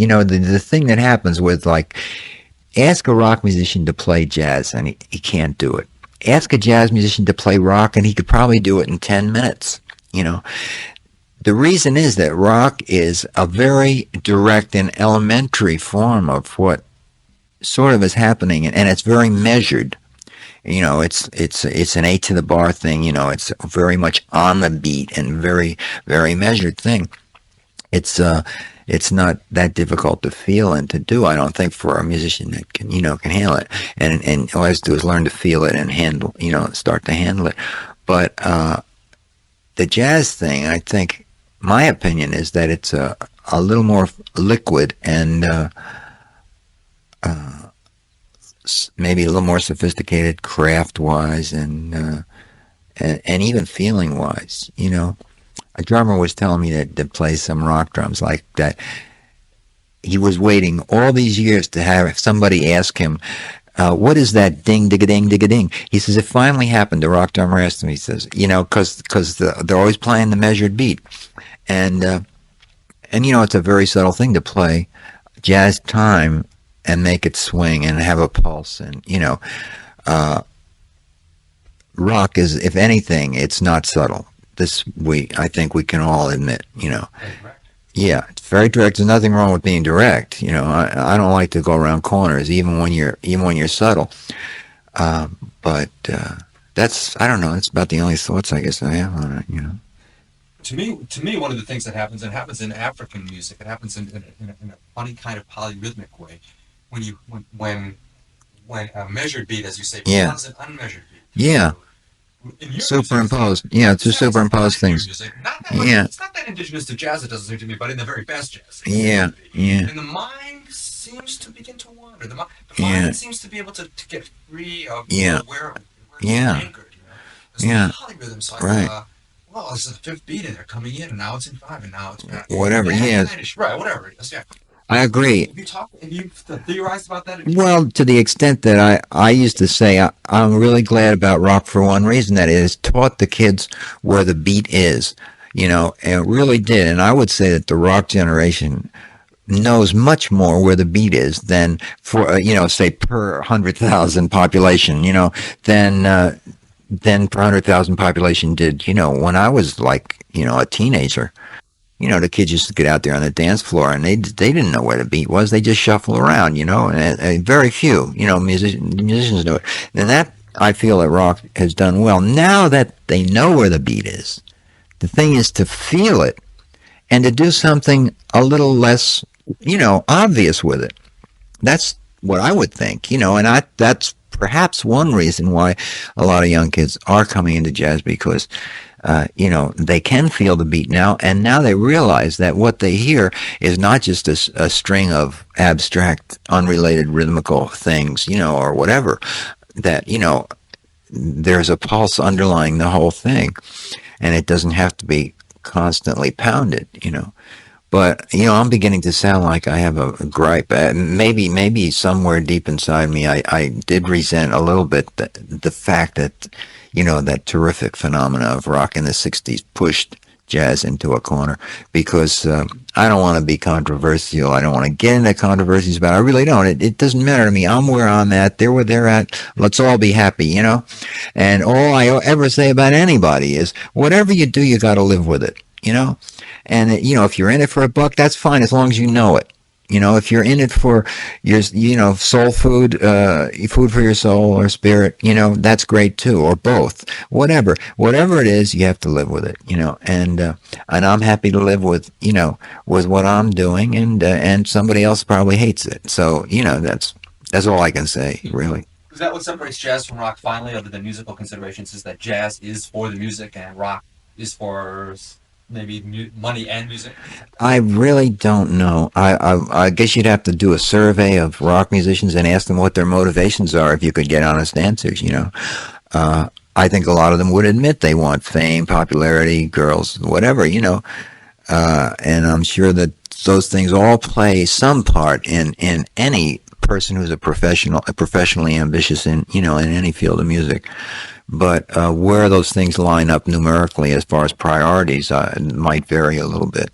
the thing that happens with, like, ask a rock musician to play jazz and he can't do it. Ask a jazz musician to play rock and he could probably do it in 10 minutes. The reason is that rock is a very direct and elementary form of what sort of is happening, and it's very measured. It's an 8 to the bar thing. It's very much on the beat and very, very measured thing. It's not that difficult to feel and to do, I don't think, for a musician that can handle it. And all I have to do is learn to feel it and handle, start to handle it. But the jazz thing, I think, my opinion is that it's a little more liquid and maybe a little more sophisticated craft-wise and even feeling-wise. A drummer was telling me that plays some rock drums like that. He was waiting all these years to have somebody ask him, what is that ding-dig-a-ding-dig-a-ding? He says, it finally happened. The rock drummer asked him, he says, because they're always playing the measured beat. And it's a very subtle thing to play jazz time and make it swing and have a pulse. And, rock is, if anything, it's not subtle. I think we can all admit, Yeah, it's very direct. There's nothing wrong with being direct. I don't like to go around corners, even when you're subtle. But that's, I don't know. It's about the only thoughts I guess I have on it. To me, one of the things that happens, and happens in African music, it happens in a funny kind of polyrhythmic way, when a measured beat, as you say, becomes an unmeasured beat. Yeah. Superimposed. Yeah, it's just superimposed things. Yeah. It's not that indigenous to jazz, it doesn't seem to me, but in the very best jazz. Yeah. And the mind seems to begin to wander. The mind seems to be able to get free of where it's anchored. There's polyrhythm, so well, there's a fifth beat in there coming in, and now it's in 5, and now it's back. Whatever, right, whatever it is, I agree. Have you theorized about that? Well, to the extent that I used to say, I'm really glad about rock for one reason, that it has taught the kids where the beat is, and it really did. And I would say that the rock generation knows much more where the beat is than for, say per 100,000 population, than per 100,000 population did, when I was like, a teenager. The kids used to get out there on the dance floor, and they didn't know where the beat was. They just shuffle around, and very few, musicians know it. And that, I feel that rock has done well. Now that they know where the beat is, the thing is to feel it and to do something a little less, obvious with it. That's what I would think, and that's perhaps one reason why a lot of young kids are coming into jazz, because they can feel the beat now, and now they realize that what they hear is not just a string of abstract, unrelated rhythmical things, or whatever, that, there's a pulse underlying the whole thing, and it doesn't have to be constantly pounded, But, I'm beginning to sound like I have a gripe. Maybe somewhere deep inside me, I did resent a little bit the fact that, that terrific phenomena of rock in the 60s pushed jazz into a corner, because I don't want to be controversial. I don't want to get into controversies about it. I really don't. It doesn't matter to me. I'm where I'm at. They're where they're at. Let's all be happy, And all I ever say about anybody is, whatever you do, you got to live with it, And, if you're in it for a buck, that's fine, as long as you know it. If you're in it for your, soul food, food for your soul or spirit, that's great too, or both. Whatever it is, you have to live with it, and I'm happy to live with, with what I'm doing, and somebody else probably hates it. So, that's all I can say, really. Is that what separates jazz from rock, finally, other than musical considerations, is that jazz is for the music and rock is for maybe money and music? I really don't know. I guess you'd have to do a survey of rock musicians and ask them what their motivations are, if you could get honest answers, I think a lot of them would admit they want fame, popularity, girls, whatever, and I'm sure that those things all play some part in any person who's professionally ambitious in any field of music. But where those things line up numerically as far as priorities might vary a little bit.